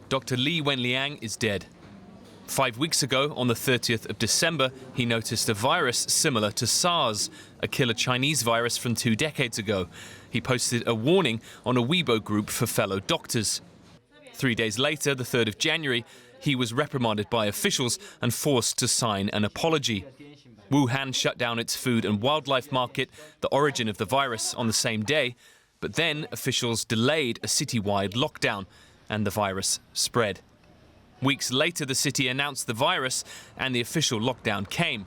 Dr. Wenliang is dead. 5 weeks ago, on the 30th of December, he noticed a virus similar to SARS, a killer Chinese virus from 2 decades ago. He posted a warning on a Weibo group for fellow doctors. 3 days later, the 3rd of January, he was reprimanded by officials and forced to sign an apology. Wuhan shut down its food and wildlife market, the origin of the virus, on the same day. But then officials delayed a citywide lockdown and the virus spread. Weeks later, the city announced the virus and the official lockdown came.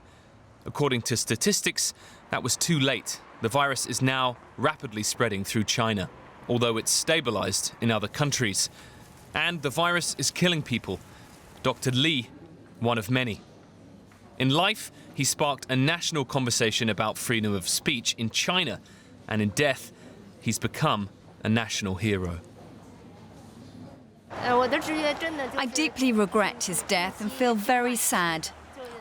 According to statistics, that was too late. The virus is now rapidly spreading through China, although it's stabilized in other countries. And the virus is killing people. Dr. Li, one of many. In life, he sparked a national conversation about freedom of speech in China, and in death, he's become a national hero. I deeply regret his death and feel very sad.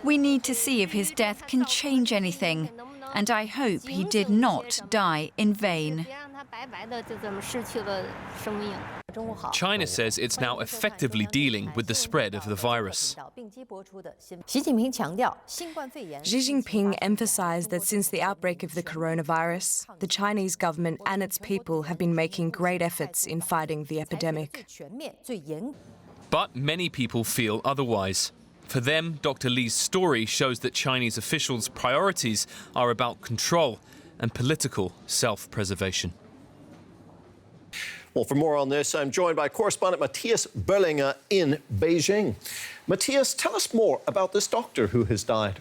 We need to see if his death can change anything, and I hope he did not die in vain. China says it's now effectively dealing with the spread of the virus. Xi Jinping emphasized that since the outbreak of the coronavirus, the Chinese government and its people have been making great efforts in fighting the epidemic. But many people feel otherwise. For them, Dr. Li's story shows that Chinese officials' priorities are about control and political self-preservation. Well, for more on this, I'm joined by correspondent Mathias Bölinger in Beijing. Mathias, tell us more about this doctor who has died.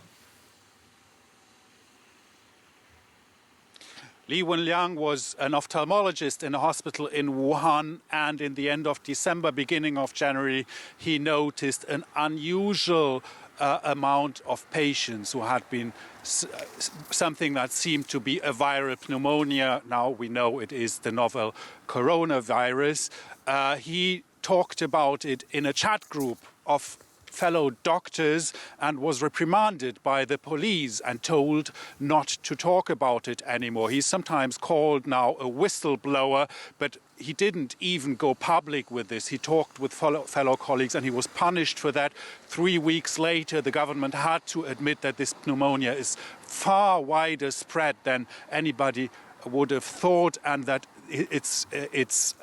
Wenliang was an ophthalmologist in a hospital in Wuhan, and in the end of December, beginning of January, he noticed an unusual amount of patients who had been something that seemed to be a viral pneumonia. Now we know it is the novel coronavirus. He talked about it in a chat group of fellow doctors and was reprimanded by the police and told not to talk about it anymore. He's sometimes called now a whistleblower, but he didn't even go public with this. He talked with fellow colleagues and he was punished for that. 3 weeks later, the government had to admit that this pneumonia is far wider spread than anybody would have thought, and that its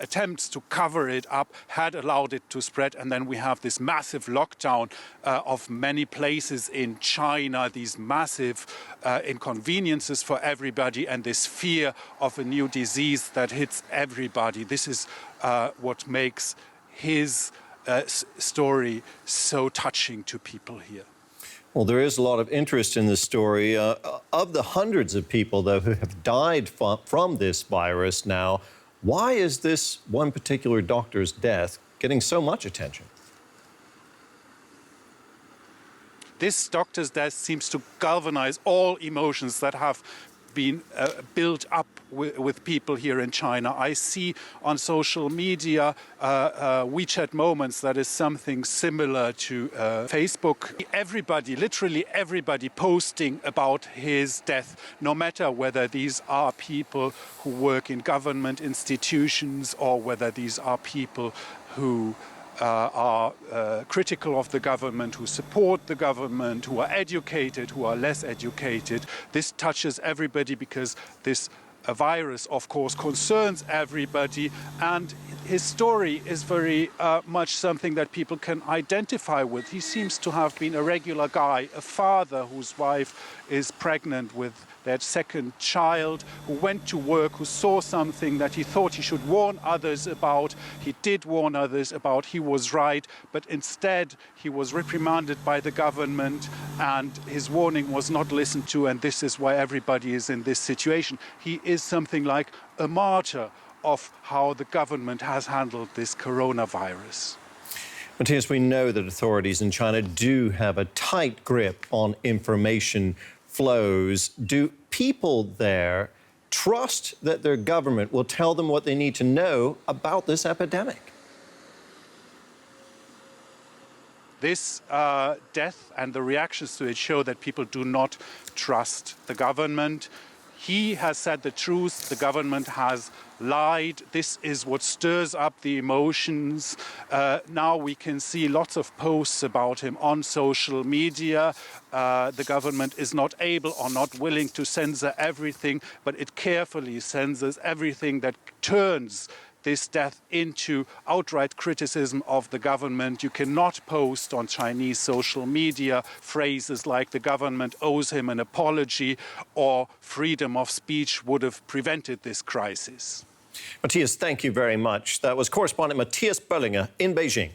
attempts to cover it up had allowed it to spread. And then we have this massive lockdown of many places in China, these massive inconveniences for everybody, and this fear of a new disease that hits everybody. This is what makes his story so touching to people here. Well, there is a lot of interest in this story. Of the hundreds of people, though, who have died from this virus now, why is this one particular doctor's death getting so much attention? This doctor's death seems to galvanize all emotions that have been built up with people here in China. I see on social media WeChat moments that is something similar to Facebook. Everybody, literally everybody, posting about his death, no matter whether these are people who work in government institutions or whether these are people who are critical of the government, who support the government, who are educated, who are less educated. This touches everybody because this virus, of course, concerns everybody, and his story is very much something that people can identify with. He seems to have been a regular guy, a father whose wife is pregnant with their second child, who went to work, who saw something that he thought he should warn others about. He did warn others about, he was right, but instead he was reprimanded by the government and his warning was not listened to, and this is why everybody is in this situation. He is something like a martyr of how the government has handled this coronavirus. Mathias, we know that authorities in China do have a tight grip on information flows. Do people there trust that their government will tell them what they need to know about this epidemic? This death and the reactions to it show that people do not trust the government. He has said the truth. The government has lied. This is what stirs up the emotions. Now we can see lots of posts about him on social media. The government is not able or not willing to censor everything, but it carefully censors everything that turns this death into outright criticism of the government. You cannot post on Chinese social media phrases like the government owes him an apology or freedom of speech would have prevented this crisis. Mathias, thank you very much. That was correspondent Mathias Bölinger in Beijing.